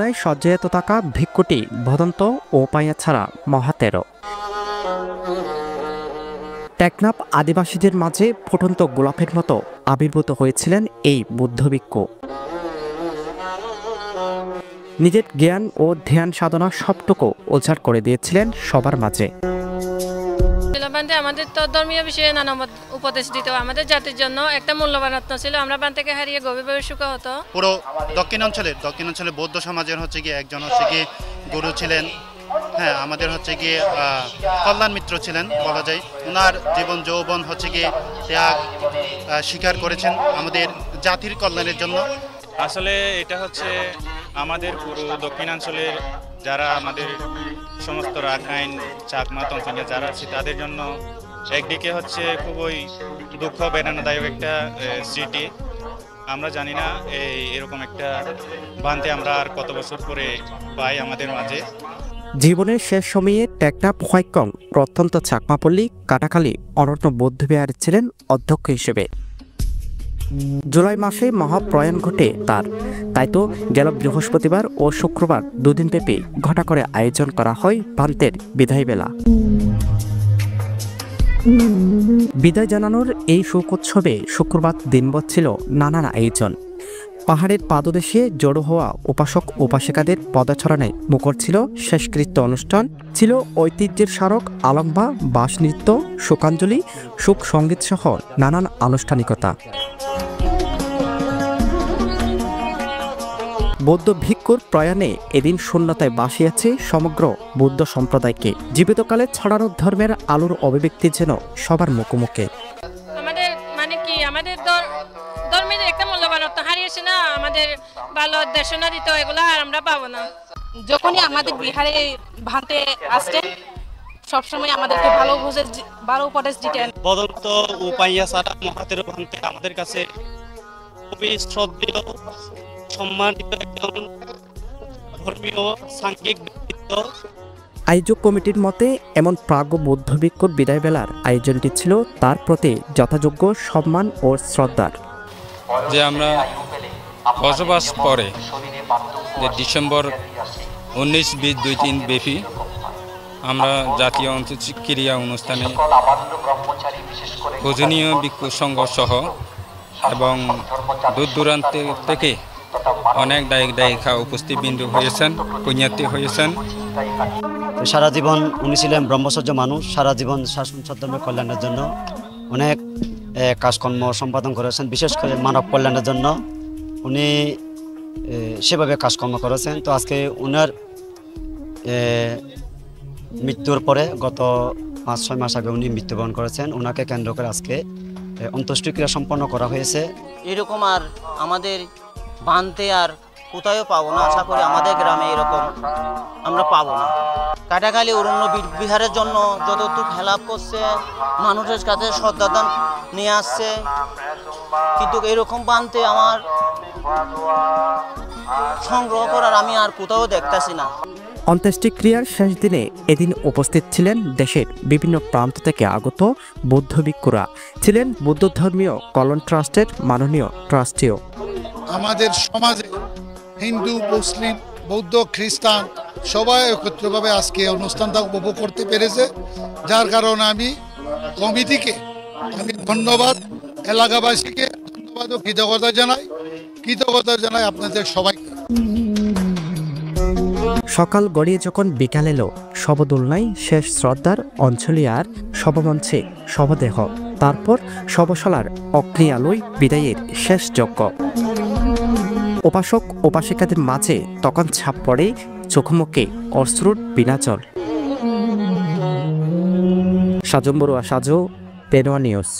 দোলনায় সজ্জায়িত থাকা ভিক্ষুটি ভদন্ত ও পাইয়া ছাড়া মহাতেরো। টেকনাফ আদিবাসীদের মাঝে ফুটন্ত গোলাপের মতো আবির্ভূত হয়েছিলেন এই বুদ্ধ ভিক্ষু। নিজের জ্ঞান ও ধ্যান সাধনা সবটুকু উজাড় করে দিয়েছিলেন সবার মাঝে। আমাদের তো ধর্মীয় বিষয়ে নানা উপদেশ দিত, আমাদের জাতির জন্য একটা মূল্যবান রত্ন ছিল। আমরা বান থেকে হারিয়ে গভীরভাবে সুখ হতো। পুরো দক্ষিণ অঞ্চলে বৌদ্ধ সমাজের একজন গুরু ছিলেন। হ্যাঁ, আমাদের কল্যাণ মিত্র ছিলেন বলা যায়। ওনার জীবন যৌবন ত্যাগ স্বীকার করেছেন আমাদের জাতির কল্যাণের জন্য। আসলে এটা আমাদের পুরো দক্ষিণাঞ্চলের যারা আমাদের সমস্ত রাখাইন চাকমা তন্ত্রিকা যারা আছে তাদের জন্য একদিকে খুবই দুঃখ বেদনাদায়ক একটা স্মৃতি। আমরা জানি না এরকম একটা বানতে আমরা আর কত বছর পরে পাই আমাদের মাঝে। জীবনের শেষ সময়ে টেকনাফ হোয়াইকং প্রত্যন্ত চাকমাপল্লী কাটাখালী অরণ্য বৌদ্ধবিহারে ছিলেন অধ্যক্ষ হিসেবে। জুলাই মাসে মহাপ্রয়াণ ঘটে তার, তাই তো গেল বৃহস্পতিবার ও শুক্রবার দুদিনব্যাপী ঘটা করে আয়োজন করা হয় বান্তের বিদায় বেলা। বিদায় জানানোর এই শোকোৎসবে শুক্রবার দিনভর ছিল নানান আয়োজন। পাহাড়ের পাদদেশে জড়ো হওয়া উপাসক উপাসিকাদের পদচারণায় মুখর ছিল শেষকৃত্য অনুষ্ঠান, ছিল ঐতিহ্যের স্মারক আলম্বা, বাস নৃত্য, শোকাঞ্জলি, শোক সঙ্গীত সহ নানান আনুষ্ঠানিকতা। বৌদ্ধ ভিক্ষুর প্রয়াণে এদিন শূন্যতায় বাসিয়াছে সমগ্র বৌদ্ধ সম্প্রদায়কে। জীবিতকালে ছড়ানো ধর্মের আলোর অভিব্যক্তি যেন সবার মুখোমুখি। আমাদের ধর্মের একটা মূল্যবান রত্ন হারিয়েছে না, আমাদের ভালো দর্শনা দিত, এগুলো আর আমরা পাবো না। যখনই আমাদের বিহারে ভান্তে আসতেন সবসময় আমাদেরকে ভালো উপদেশ দিতেন। বদন্ত উপাইয়া সারা মহাতেরো ভান্তে আমাদের কাছে খুবই শ্রদ্ধেয় সম্মানিত একজন ধর্মীয় সাংঘিক ব্যক্তিত্ব। আয়োজক কমিটির মতে এমন প্রাজ্ঞ বৌদ্ধ ভিক্ষুর বিদায় বেলার আয়োজনটি ছিল তার প্রতি যথাযোগ্য সম্মান ও শ্রদ্ধার। যে আমরা বসবাস করে যে ডিসেম্বর 19-20-2-3 ব্যাপী আমরা জাতীয় অন্তর্ক্রিয়া অনুষ্ঠানে পূজনীয় ভিক্ষু সংঘ সহ এবং দূর দূরান্ত থেকে অনেক দায়িকা উপস্থিতবৃন্দ হয়েছেন, পুণ্যার্থী হয়েছেন। সারা জীবন উনি ছিলেন ব্রহ্মচর্য মানুষ। সারা জীবন শাসন সদ্ধর্মের কল্যাণের জন্য অনেক কাজকর্ম সম্পাদন করেছেন। বিশেষ করে মানব কল্যাণের জন্য উনি সেভাবে কাজকর্ম করেছেন। তো আজকে উনার মৃত্যুর পরে গত 5-6 মাস আগে উনি মৃত্যুবরণ করেছেন। ওনাকে কেন্দ্র করে আজকে অন্ত্যেষ্টিক্রিয়া সম্পন্ন করা হয়েছে। এরকম আর আমাদের বানতে আর কোথাও পাবো না। আশা করি আমাদের গ্রামে এরকম আমরা পাবো না। কাটাখালী অরণ্য বিহারের জন্য যতটুকু হেল্প করছে, মানুষের কাছে শ্রদ্ধাদান নিয়ে আসছে, কিন্তু এরকম বানতে আমার সংগ্রহ করার আমি আর কোথাও দেখতেছি না। অন্ত্যেষ্টিক্রিয়ার শেষ দিনে এদিন উপস্থিত ছিলেন দেশের বিভিন্ন প্রান্ত থেকে আগত বৌদ্ধ ভিক্ষুরা, ছিলেন বৌদ্ধ ধর্মীয় কল্যাণ ট্রাস্টের মাননীয় ট্রাস্টিও। আমাদের সমাজে হিন্দু, মুসলিম, বৌদ্ধ, খ্রিস্টান সবাই একত্রভাবে আজকে অনুষ্ঠানটা উপভোগ করতে পেরেছে, যার কারণে আমি কমিটিকে ধন্যবাদ, এলাকাবাসীকে ধন্যবাদ ও কৃতজ্ঞতা জানাই আপনাদের সবাইকে। সকাল গড়িয়ে যখন বিকাল এলো, শবদোলনায় শেষ শ্রদ্ধার অঞ্জলি আর শবমঞ্চে শবদেহ, তারপর শবশালার অগ্নি আলোয় বিদায়ের শেষ যজ্ঞ। উপাসক উপাসিকাদের মাঝে তখন ছাপ পড়ে চোখমুখে অশ্রুর বিনাচল। সাজম বড়ুয়া, সাজু, পেনোয়া নিউজ।